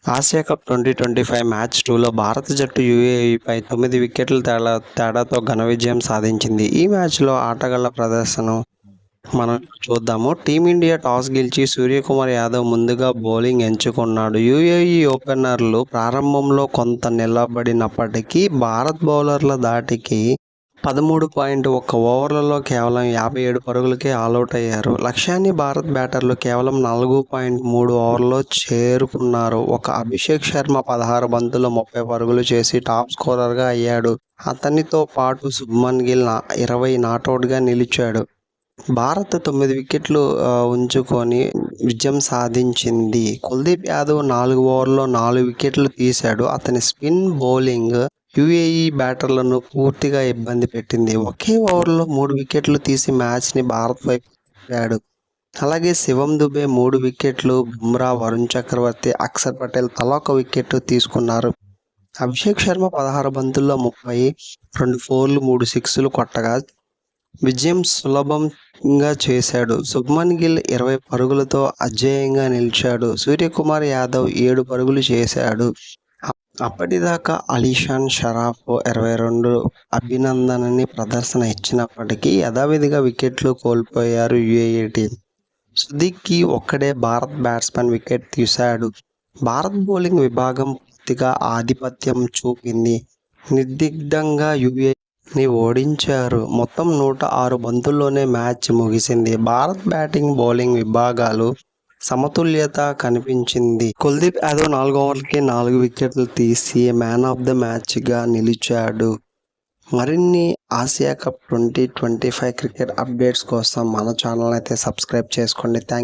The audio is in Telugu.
ఆసియా కప్ 2025 మ్యాచ్ 2లో భారత జట్టు యూఏఈపై 9 వికెట్ల తేడాతో ఘన విజయం సాధించింది. ఈ మ్యాచ్లో ఆటగాళ్ల ప్రదర్శన మనం చూద్దాము. టీమిండియా టాస్ గెలిచి సూర్యకుమార్ యాదవ్ ముందుగా బౌలింగ్ ఎంచుకున్నాడు. యూఏఈ ఓపెనర్లు ప్రారంభంలో కొంత నిలబడినప్పటికీ భారత్ బౌలర్ల దాటికి 13.1 ఓవర్లలో కేవలం 57 పరుగులకే ఆలౌట్ అయ్యారు. లక్ష్యాన్ని భారత్ బ్యాటర్లు కేవలం 4.3 ఓవర్లలో చేరుకున్నారు. అభిషేక్ శర్మ 16 బంతుల్లో 30 పరుగులు చేసి టాప్ స్కోరర్గా అయ్యాడు. అతనితో పాటు శుభ్మన్ గిల్ 20 నాటౌట్గా నిలిచాడు. భారత్ 9 వికెట్లు ఉంచుకొని విజయం సాధించింది. కుల్దీప్ యాదవ్ 4 ఓవర్లలో 4 వికెట్లు తీశాడు. అతని స్పిన్ బౌలింగ్ యూఏఈ బ్యాటర్లను పూర్తిగా ఇబ్బంది పెట్టింది. ఒకే ఓవర్లో 3 వికెట్లు తీసి మ్యాచ్ని భారత్ వైపు తిప్పాడు. అలాగే శివం దుబే 3 వికెట్లు, బుమ్రా, వరుణ్ చక్రవర్తి, అక్షర్ పటేల్ తలా ఒక వికెట్ తీసుకున్నారు. అభిషేక్ శర్మ 16 బంతుల్లో 30, 2 ఫోర్లు 3 సిక్స్లు కొట్టగా విజయం సులభంగా చేశాడు. శుభ్మన్ గిల్ 20 పరుగులతో అజేయంగా నిలిచాడు. సూర్యకుమార్ యాదవ్ 7 పరుగులు చేశాడు. అప్పటిదాకా అలీషాన్ షరాఫ్ 22 అభినందనని ప్రదర్శన ఇచ్చినప్పటికీ యథావిధిగా వికెట్లు కోల్పోయారు యూఏఈ టీం. సుదీక్కి ఒక్కడే భారత్ బ్యాట్స్మెన్ వికెట్ తీశాడు. భారత్ బౌలింగ్ విభాగం పూర్తిగా ఆధిపత్యం చూపింది. నిర్దిగ్ధంగా యూఏఈని ఓడించారు. మొత్తం 106 బంతుల్లోనే మ్యాచ్ ముగిసింది. భారత్ బ్యాటింగ్, బౌలింగ్ విభాగాలు సమతుల్యత కనిపించింది. కుల్దీప్ యాదవ్ 4 ఓవర్లకే 4 వికెట్లు తీసి మ్యాన్ ఆఫ్ ద మ్యాచ్గా నిలిచాడు. మరిన్ని ఆసియా కప్ 2025 క్రికెట్ అప్డేట్స్ కోసం మన ఛానల్ అయితే సబ్స్క్రైబ్ చేసుకోండి. థ్యాంక్